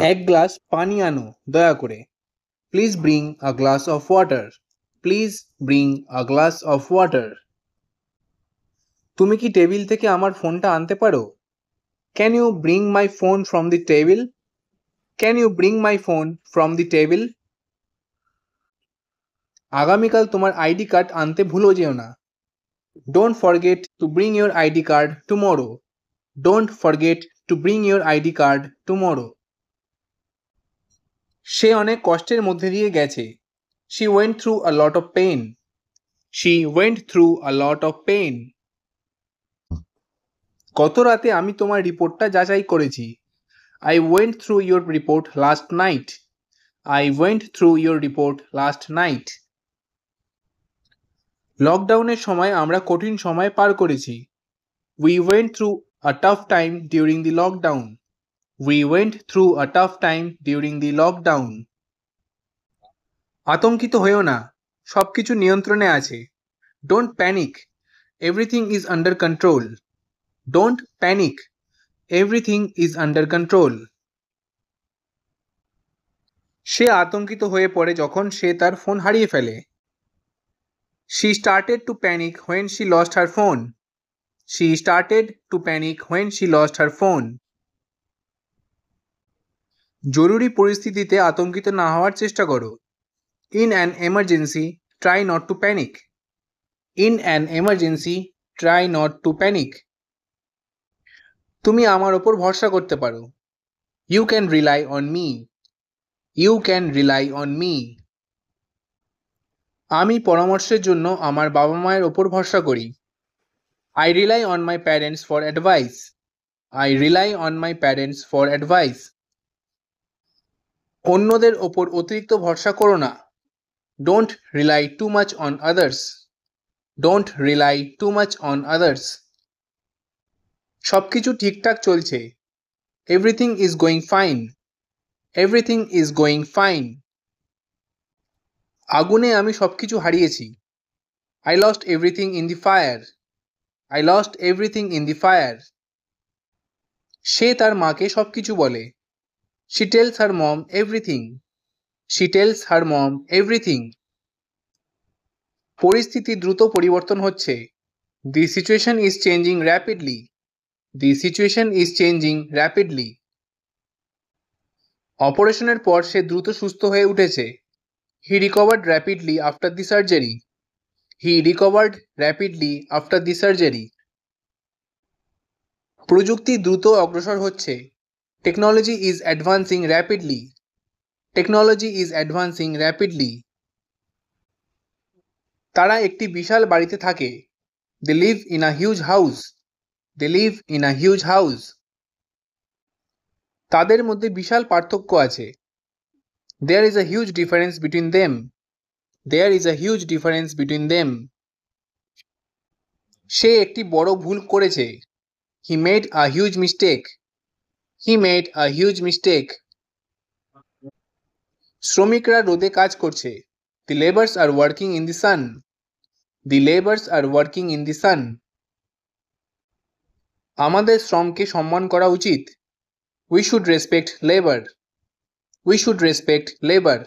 এক গ্লাস পানি আনো দয়া করে। Please bring a glass of water. Please bring a glass of water. তুমি কি টেবিল থেকে আমার ফোনটা আনতে পারো? Can you bring my phone from the table? Can you bring my phone from the table? আগামীকাল তোমার আইডি কার্ড আনতে ভুলো যেও না। Don't forget to bring your ID card tomorrow. Don't forget to bring your ID card tomorrow. সে অনেক কষ্টের মধ্যে দিয়ে গেছে। She went through a lot of pain. She went through a lot of pain. গত রাতে আমি তোমার রিপোর্টটা যাচাই করেছি। I went through your report last night. I went through your report last night. লকডাউনের সময় আমরা কঠিন সময় পার করেছি। We went through a tough time during the lockdown. We went through a tough time during the lockdown. আতঙ্কিত হয়েও না, সবকিছু নিয়ন্ত্রণে আছে। Don't panic. Everything is under control. Don't panic. Everything is under control. সে আতঙ্কিত হয়ে পড়ে যখন সে তার ফোন হারিয়ে ফেলে। She started to panic when she lost her phone. She started to panic when she lost her phone. জরুরি পরিস্থিতিতে আতঙ্কিত না হওয়ার চেষ্টা করো। In an emergency, try not to panic. In an emergency, try not to panic. তুমি আমার ওপর ভরসা করতে পারো। You can rely on me. You can rely on me. আমি পরামর্শের জন্য আমার বাবা মায়ের ওপর ভরসা করি। I rely on my parents for advice. I rely on my parents for advice. অন্যদের ওপর অতিরিক্ত ভরসা করো না। Don't rely too much on others. Don't rely too much on others. সবকিছু ঠিকঠাক চলছে। Everything is going fine. Everything is going fine. আগুনে আমি সবকিছু হারিয়েছি। I lost everything in the fire. I lost everything in the fire. সে তার মাকে সবকিছু বলে। She tells her mom everything. She tells her mom everything. পরিস্থিতি দ্রুত পরিবর্তন হচ্ছে। The situation is changing rapidly. The situation is changing rapidly. অপারেশনের পর সে দ্রুত সুস্থ হয়ে উঠেছে। He recovered rapidly after the surgery. He recovered rapidly after the surgery. প্রযুক্তি দ্রুত অগ্রসর হচ্ছে। Technology is advancing rapidly. Technology is advancing rapidly. তারা একটি বিশাল বাড়িতে থাকে। They live in a huge house. They live in a huge house. তাদের মধ্যে বিশাল পার্থক্য আছে। There is a huge difference between them. There is a huge difference between them. সে একটি বড় ভুল করেছে। He made a huge mistake. He made a huge mistake. শ্রমিকরা রোদে কাজ করছে। The laborers are working in the sun. The laborers are working in the sun. আমাদের শ্রমকে সম্মান করা উচিত। We should respect labor. We should respect labor.